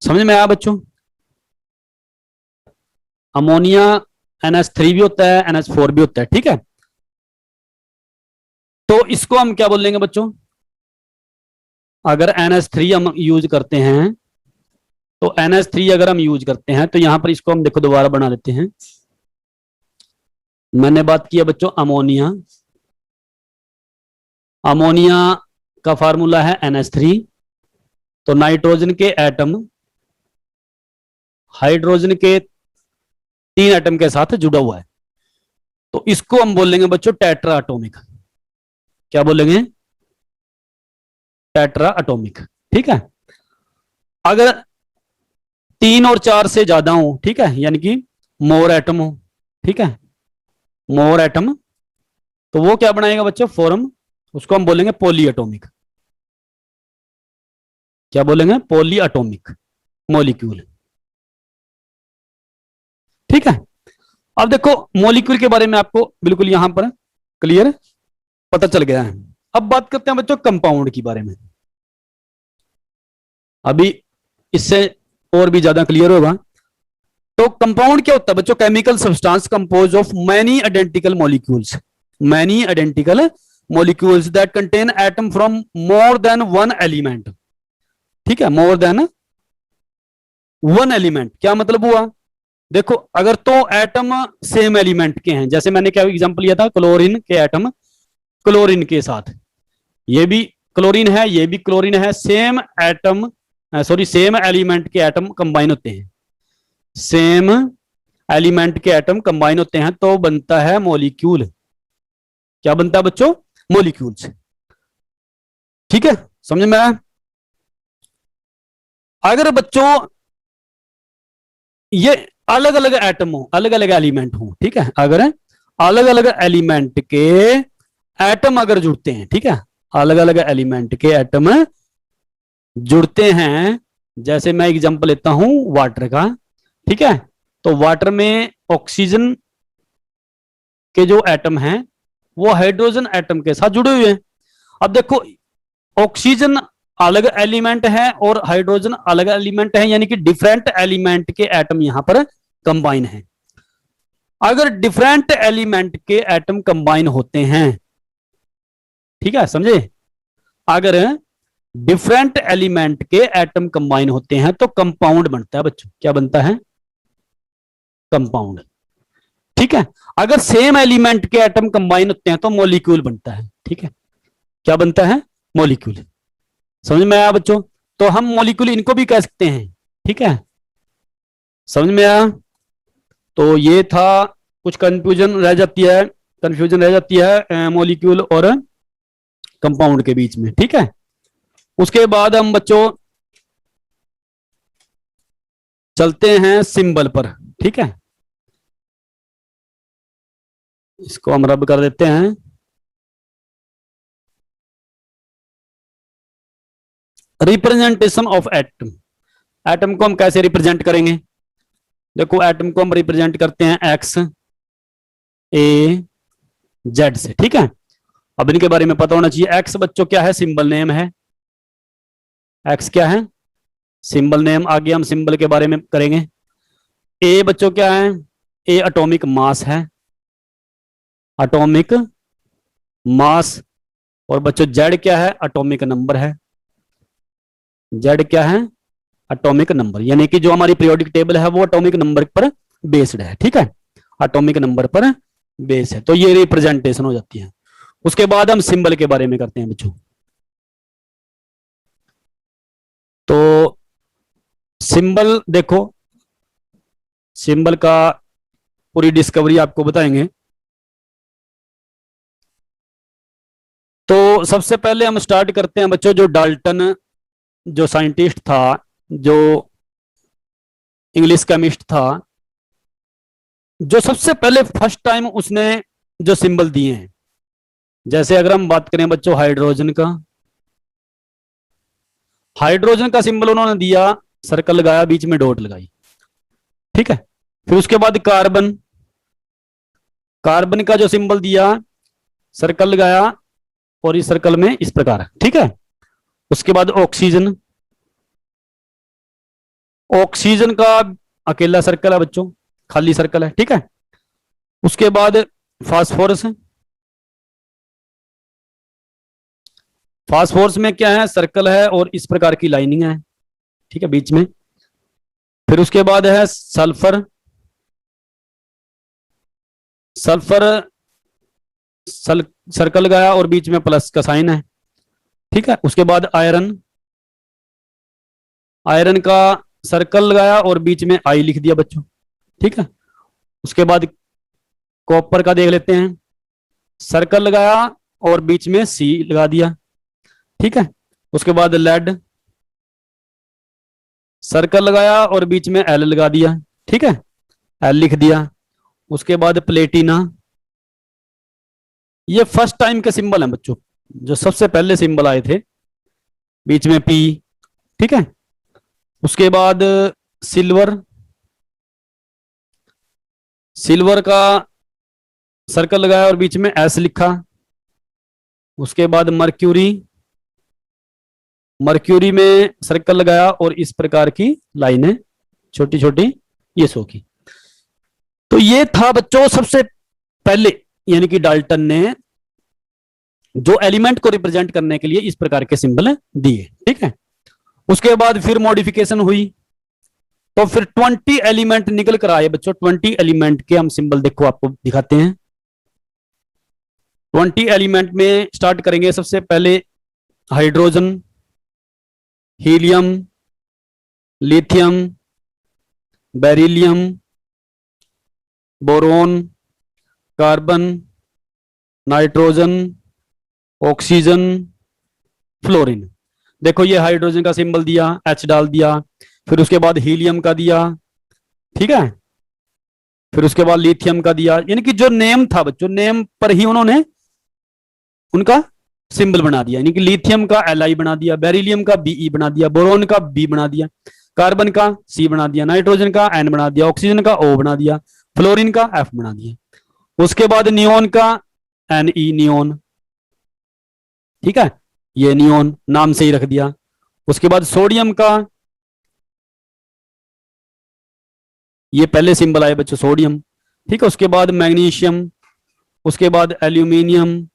[SPEAKER 1] समझ में आया बच्चों? अमोनिया NH3 भी होता है, NH4 भी होता है, ठीक है। तो इसको हम क्या बोल लेंगे बच्चों? अगर NH3 हम यूज करते हैं, तो NH3 अगर हम यूज करते हैं, तो यहां पर इसको हम देखो दोबारा बना लेते हैं। मैंने बात किया बच्चों अमोनिया, अमोनिया का फार्मूला है NH3, तो नाइट्रोजन के एटम हाइड्रोजन के 3 एटम के साथ जुड़ा हुआ है, तो इसको हम बोलेंगे बच्चों टेट्रा एटॉमिक। क्या बोलेंगे? टेट्रा एटॉमिक, ठीक है। अगर 3 और 4 से ज्यादा हो, ठीक है, यानी कि मोर एटम हो, ठीक है, मोर एटम, तो वो क्या बनाएगा बच्चों? फॉर्म, उसको हम बोलेंगे पॉली एटॉमिक। क्या बोलेंगे? पॉली एटॉमिक मॉलिक्यूल, ठीक है। अब देखो मॉलिक्यूल के बारे में आपको बिल्कुल यहां पर क्लियर पता चल गया है। अब बात करते हैं बच्चों कंपाउंड के बारे में। अभी इससे और भी ज्यादा क्लियर होगा। तो कंपाउंड क्या होता है बच्चों? Chemical substance compose of many identical molecules, many identical molecules that contain atom from more than one element, ठीक है, मोर देन वन एलिमेंट। क्या मतलब हुआ? देखो अगर तो एटम सेम एलिमेंट के हैं, जैसे मैंने क्या एग्जांपल लिया था, क्लोरीन के एटम क्लोरीन के साथ, ये भी क्लोरीन है, ये भी क्लोरीन है, same atom, sorry same element के एटम कंबाइन होते हैं, सेम एलिमेंट के एटम कंबाइन होते हैं तो बनता है मॉलिक्यूल। क्या बनता है बच्चों? मॉलिक्यूल्स, ठीक है। समझ में आया? अगर बच्चों ये अलग अलग एटम हो, अलग अलग एलिमेंट हो, ठीक है, अगर अलग अलग एलिमेंट के एटम अगर जुड़ते हैं, ठीक है, अलग अलग एलिमेंट के एटम जुड़ते हैं, जैसे मैं एग्जांपल लेता हूं वाटर का, ठीक है, तो वाटर में ऑक्सीजन के जो एटम हैं वो हाइड्रोजन एटम के साथ जुड़े हुए हैं। अब देखो ऑक्सीजन अलग एलिमेंट है और हाइड्रोजन अलग एलिमेंट है, यानी कि डिफरेंट एलिमेंट के एटम यहां पर कंबाइन है। अगर डिफरेंट एलिमेंट के एटम कंबाइन होते हैं, ठीक है, समझे, अगर डिफरेंट एलिमेंट के एटम कंबाइन होते हैं तो कंपाउंड बनता है बच्चों। क्या बनता है? कंपाउंड, ठीक है। अगर सेम एलिमेंट के एटम कंबाइन होते हैं तो मॉलिक्यूल बनता है, ठीक है। क्या बनता है? मॉलिक्यूल। समझ में आया बच्चों? तो हम मॉलिक्यूल इनको भी कह सकते हैं, ठीक है। समझ में आया? तो ये था, कुछ कंफ्यूजन रह जाती है मॉलिक्यूल और कंपाउंड के बीच में, ठीक है। उसके बाद हम बच्चों चलते हैं सिंबल पर, ठीक है, इसको हम रब कर देते हैं। रिप्रेजेंटेशन ऑफ एटम, एटम को हम कैसे रिप्रेजेंट करेंगे? देखो एटम को हम रिप्रेजेंट करते हैं एक्स ए जेड से, ठीक है। अब इनके बारे में पता होना चाहिए। एक्स बच्चों क्या है? सिंबल नेम है। एक्स क्या है? Symbol name. आगे हम सिंबल के बारे में करेंगे। ए बच्चों क्या है? ए एटॉमिक मास है, एटॉमिक मास। और बच्चों जेड क्या है? एटॉमिक नंबर है। जेड क्या है? एटॉमिक नंबर, यानी कि जो हमारी पीरियोडिक टेबल है वो एटॉमिक नंबर पर बेस्ड है, ठीक है, एटॉमिक नंबर पर बेस है, तो ये रिप्रेजेंटेशन हो जाती है। उसके बाद हम सिंबल के बारे में करते हैं बच्चों। तो सिंबल देखो, सिंबल का पूरी डिस्कवरी आपको बताएंगे। तो सबसे पहले हम स्टार्ट करते हैं बच्चों, जो डाल्टन जो साइंटिस्ट था, जो इंग्लिश केमिस्ट था, जो सबसे पहले फर्स्ट टाइम उसने जो सिंबल दिए हैं, जैसे अगर हम बात करें बच्चों हाइड्रोजन का, हाइड्रोजन का सिंबल उन्होंने दिया, सर्कल लगाया, बीच में डॉट लगाई, ठीक है। फिर उसके बाद कार्बन, कार्बन का जो सिंबल दिया, सर्कल लगाया और इस सर्कल में इस प्रकार, ठीक है। उसके बाद ऑक्सीजन, ऑक्सीजन का अकेला सर्कल है बच्चों, खाली सर्कल है, ठीक है। उसके बाद फास्फोरस, फास्फोरस में क्या है, सर्कल है और इस प्रकार की लाइनिंग है, ठीक है, बीच में। फिर उसके बाद है सल्फर, सल्फर सर्कल लगाया और बीच में प्लस का साइन है, ठीक है। उसके बाद आयरन, आयरन का सर्कल लगाया और बीच में आई लिख दिया बच्चों, ठीक है। उसके बाद कॉपर का देख लेते हैं, सर्कल लगाया और बीच में सी लगा दिया, ठीक है। उसके बाद लेड, सर्कल लगाया और बीच में एल लगा दिया, ठीक है, एल लिख दिया। उसके बाद प्लेटिना, ये फर्स्ट टाइम के सिंबल हैं बच्चों, जो सबसे पहले सिंबल आए थे, बीच में पी, ठीक है। उसके बाद सिल्वर, सिल्वर का सर्कल लगाया और बीच में एस लिखा। उसके बाद मर्क्यूरी, मर्क्यूरी में सर्कल लगाया और इस प्रकार की लाइनें छोटी छोटी ये शो की। तो ये था बच्चों सबसे पहले, यानी कि डाल्टन ने जो एलिमेंट को रिप्रेजेंट करने के लिए इस प्रकार के सिंबल दिए, ठीक है। उसके बाद फिर मॉडिफिकेशन हुई, तो फिर 20 एलिमेंट निकल कर आए बच्चों। 20 एलिमेंट के हम सिंबल देखो आपको दिखाते हैं। 20 एलिमेंट में स्टार्ट करेंगे सबसे पहले hydrogen, helium, lithium, beryllium, boron, carbon, nitrogen, oxygen, fluorine. देखो ये हाइड्रोजन का सिंबल दिया, एच डाल दिया, फिर उसके बाद हीलियम का दिया, ठीक है, फिर उसके बाद लिथियम का दिया, यानी कि जो नेम था बच्चों, नेम पर ही उन्होंने उनका सिंबल बना दिया, यानी कि लिथियम का Li बना दिया, बेरिलियम का Be बना दिया, बोरोन का B बना दिया, कार्बन का C बना दिया, नाइट्रोजन का N बना दिया, ऑक्सीजन का O बना दिया, फ्लोरीन का F बना दिया। उसके बाद नियोन का Ne, नियोन, ठीक है, ये नियोन नाम से ही रख दिया। उसके बाद सोडियम का, ये पहले सिंबल आए बच्चों सोडियम, ठीक है। उसके बाद मैग्नीशियम, उसके बाद एल्यूमिनियम,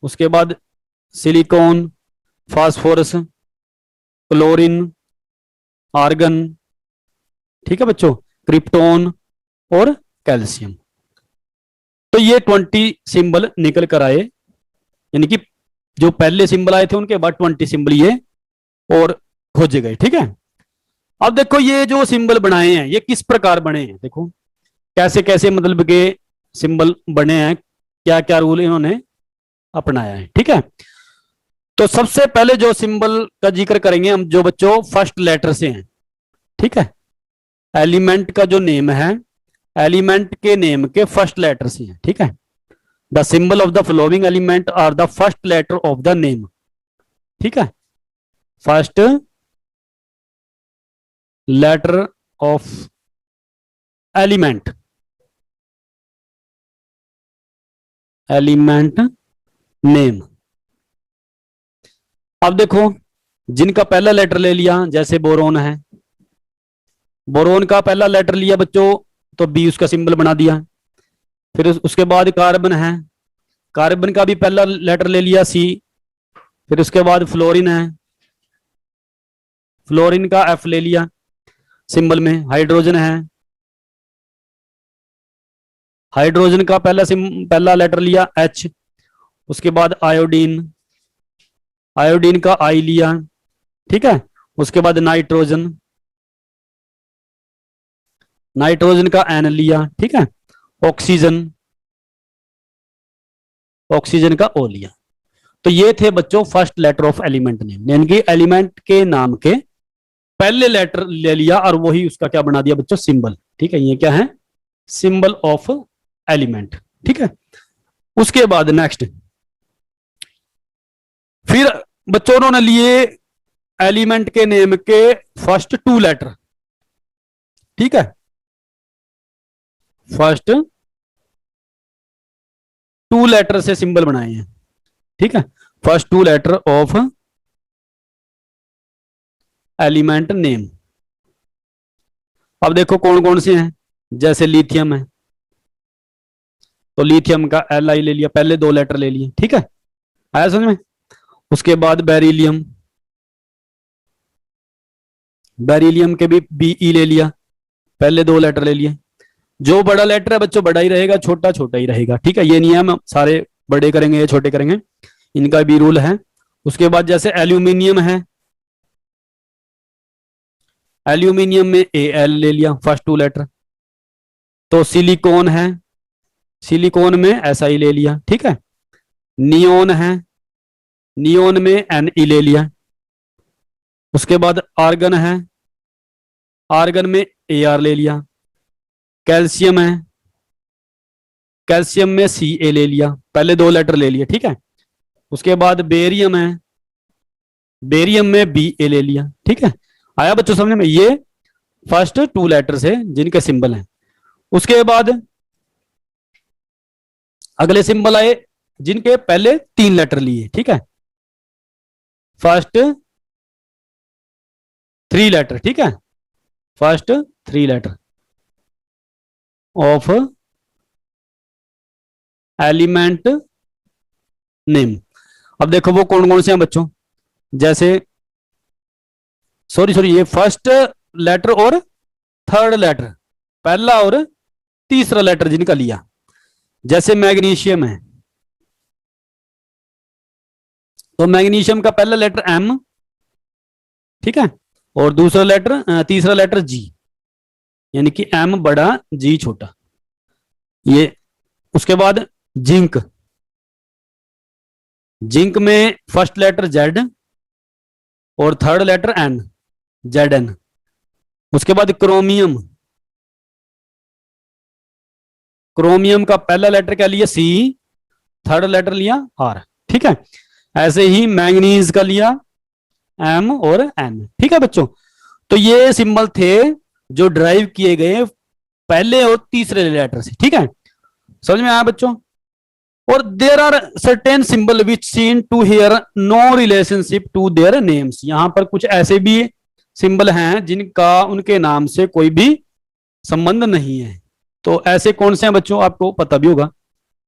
[SPEAKER 1] उसके बाद सिलिकॉन, फास्फोरस, क्लोरीन, आर्गन, ठीक है बच्चों, क्रिप्टोन और कैल्शियम। तो ये 20 सिंबल निकल कर आए, यानी कि जो पहले सिंबल आए थे उनके बाद 20 सिंबल ये और खोजे गए, ठीक है। अब देखो ये जो सिंबल बनाए हैं ये किस प्रकार बने हैं, देखो कैसे कैसे मतलब के सिंबल बने हैं, क्या क्या रूल इन्होंने अपनाया है, ठीक है। तो सबसे पहले जो सिंबल का जिक्र करेंगे हम, जो बच्चों फर्स्ट लेटर से हैं, ठीक है, एलिमेंट का जो नेम है, एलिमेंट के नेम के फर्स्ट लेटर से हैं, ठीक है। The symbol of the following element are the first letter of the name, ठीक है, first letter of element, element name. अब देखो जिनका पहला लेटर ले लिया, जैसे बोरोन है, बोरोन का पहला लेटर लिया बच्चों तो बी उसका सिंबल बना दिया। फिर उसके बाद कार्बन है, कार्बन का भी पहला लेटर ले लिया सी। फिर उसके बाद फ्लोरीन है, फ्लोरीन का एफ ले लिया सिंबल में, हाइड्रोजन है, हाइड्रोजन का पहला लेटर लिया एच, उसके बाद आयोडीन, आयोडीन का आई लिया, ठीक है। उसके बाद नाइट्रोजन, नाइट्रोजन का एन लिया, ठीक है। ऑक्सीजन, ऑक्सीजन का ओ लिया। तो ये थे बच्चों first letter of element name, यानी कि एलिमेंट के नाम के पहले लेटर ले लिया और वही उसका क्या बना दिया बच्चों, सिंबल, ठीक है। ये क्या है, सिंबल ऑफ एलिमेंट, ठीक है। उसके बाद नेक्स्ट, फिर बच्चों उन्होंने लिए एलिमेंट के नेम के फर्स्ट टू लेटर, ठीक है, फर्स्ट टू लेटर से सिंबल बनाए हैं, ठीक है। First two letter of element name. अब देखो कौन कौन से हैं, जैसे लिथियम है, तो लिथियम का एल आई ले लिया, पहले दो लेटर ले लिए, ठीक है, आया समझ में। उसके बाद बेरिलियम, बेरिलियम के भी बी ई ले लिया, पहले दो लेटर ले लिए। जो बड़ा लेटर है बच्चों बड़ा ही रहेगा, छोटा छोटा ही रहेगा, ठीक है। ये नहीं है हम सारे बड़े करेंगे या छोटे करेंगे, इनका भी रूल है। उसके बाद जैसे एल्यूमिनियम है, एल्यूमिनियम में ए एल ले लिया फर्स्ट टू लेटर। तो सिलिकॉन है, सिलिकॉन में एस आई ले लिया, ठीक है। नियोन है, नियोन में एन ई ले लिया। उसके बाद आर्गन है, आर्गन में ए आर ले लिया। कैल्शियम है, कैल्शियम में सी ए ले लिया, पहले दो लेटर ले लिए, ठीक है। उसके बाद बेरियम है, बेरियम में बी ए ले लिया, ठीक है। आया बच्चों समझ में, ये फर्स्ट टू लेटर्स है जिनके सिंबल हैं। उसके बाद अगले सिंबल आए जिनके पहले तीन लेटर लिए, ठीक है, फर्स्ट थ्री लेटर, ठीक है, first three letter of element name. अब देखो वो कौन कौन से हैं बच्चों, जैसे सॉरी ये फर्स्ट लेटर और थर्ड लेटर, पहला और तीसरा लेटर जिनका लिया, जैसे मैग्नीशियम है, तो मैग्नीशियम का पहला लेटर एम, ठीक है, और दूसरा लेटर तीसरा लेटर जी, यानी कि एम बड़ा जी छोटा, ये। उसके बाद जिंक, जिंक में फर्स्ट लेटर जेड और third letter N, Z N. उसके बाद क्रोमियम, क्रोमियम का पहला लेटर क्या लिया सी, थर्ड लेटर लिया आर, ठीक है। ऐसे ही मैंगनीज का लिया एम और एन, ठीक है बच्चों। तो ये सिंबल थे जो ड्राइव किए गए पहले और तीसरे लेटर से, ठीक है, समझ में आया बच्चों। और there are certain symbol which seen to here no relationship to their names. यहां पर कुछ ऐसे भी सिंबल हैं जिनका उनके नाम से कोई भी संबंध नहीं है। तो ऐसे कौन से हैं बच्चों, आपको पता भी होगा,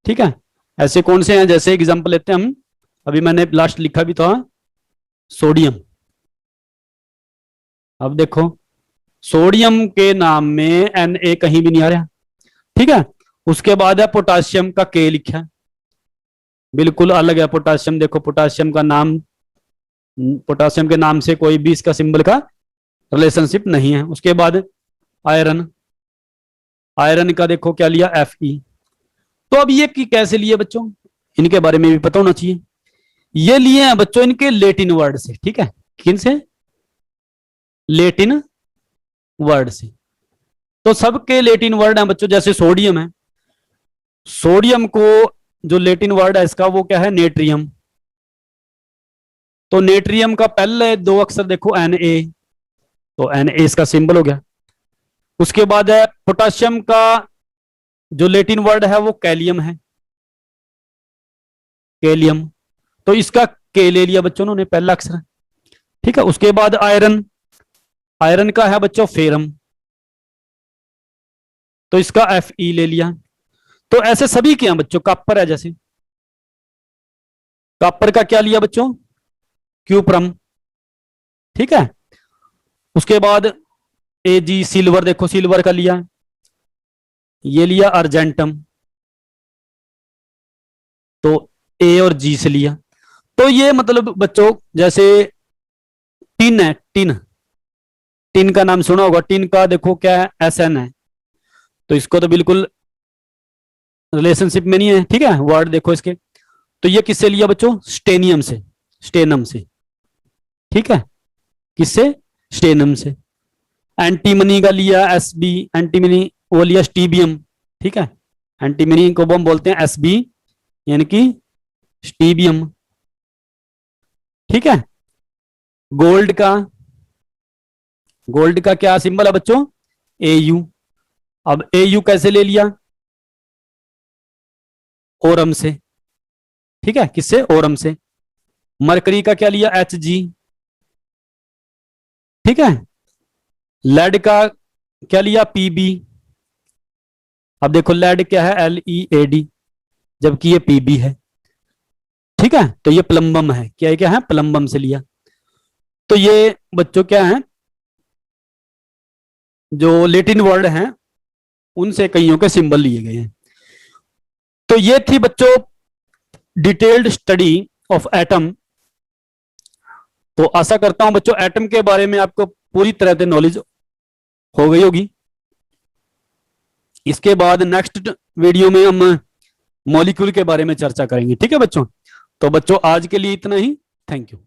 [SPEAKER 1] ठीक है। ऐसे कौन से हैं, जैसे एग्जांपल लेते हैं हम, अभी मैंने लास्ट लिखा भी था सोडियम। अब देखो सोडियम के नाम में एन ए कहीं भी नहीं आ रहा, ठीक है। उसके बाद है पोटाशियम का के लिखा, बिल्कुल अलग है पोटाशियम। देखो पोटाशियम का नाम, पोटाशियम के नाम से कोई भी इसका सिंबल का रिलेशनशिप नहीं है। उसके बाद आयरन, आयरन का देखो क्या लिया एफ ई। तो अब ये की कैसे लिए बच्चों, इनके बारे में भी पता होना चाहिए। ये लिए हैं बच्चों इनके लेटिन वर्ड से, ठीक है। किन से, लेटिन वर्ड से। तो सबके लेटिन वर्ड हैं बच्चों, जैसे सोडियम है, सोडियम को जो लेटिन वर्ड है इसका वो क्या है, नेट्रियम। तो नेट्रियम का पहले दो अक्षर देखो एन ए, तो एन ए इसका सिंबल हो गया। उसके बाद है पोटाशियम का जो लेटिन वर्ड है वो कैलियम है, कैलियम, तो इसका के ले लिया बच्चों ने पहला अक्षर, ठीक है। उसके बाद आयरन, आयरन का है बच्चों फेरम, तो इसका एफ ई ले लिया। तो ऐसे सभी के हैं बच्चों, कॉपर है जैसे, कॉपर का क्या लिया बच्चों, क्यूप्रम, ठीक है। उसके बाद Ag सिल्वर, देखो सिल्वर का लिया, ये लिया अर्जेंटम, तो A और G से लिया। तो ये मतलब बच्चों जैसे टिन है, टिन, टिन का नाम सुना होगा, टिन का देखो क्या है, SN है, तो इसको तो बिल्कुल रिलेशनशिप में नहीं है, ठीक है, वर्ड देखो इसके। तो ये किससे लिया बच्चों, स्टेनियम से, स्टेनम से, ठीक है, किससे, स्टेनम से। एंटीमनी का लिया SB, एंटीमनी वो लिया स्टीबियम, ठीक है, एंटीमनी को हम बोलते हैं SB, यानी कि स्टीबियम, ठीक है। गोल्ड का, गोल्ड का क्या सिंबल है बच्चों, AU। अब AU कैसे ले लिया, ओरम से, ठीक है, किससे, ओरम से। मरकरी का क्या लिया, HG, ठीक है। लेड का क्या लिया, PB। अब देखो लेड क्या है, LEAD, जबकि ये PB है, ठीक है। तो ये प्लम्बम है, क्या है, क्या है, प्लम्बम से लिया। तो ये बच्चों क्या है, जो लैटिन वर्ड हैं उनसे कईयों के सिंबल लिए गए हैं। तो ये थी बच्चों डिटेल्ड स्टडी ऑफ एटम। तो आशा करता हूं बच्चों एटम के बारे में आपको पूरी तरह से नॉलेज हो गई होगी। इसके बाद नेक्स्ट वीडियो में हम मॉलिक्यूल के बारे में चर्चा करेंगे, ठीक है बच्चों। तो बच्चों आज के लिए इतना ही, थैंक यू।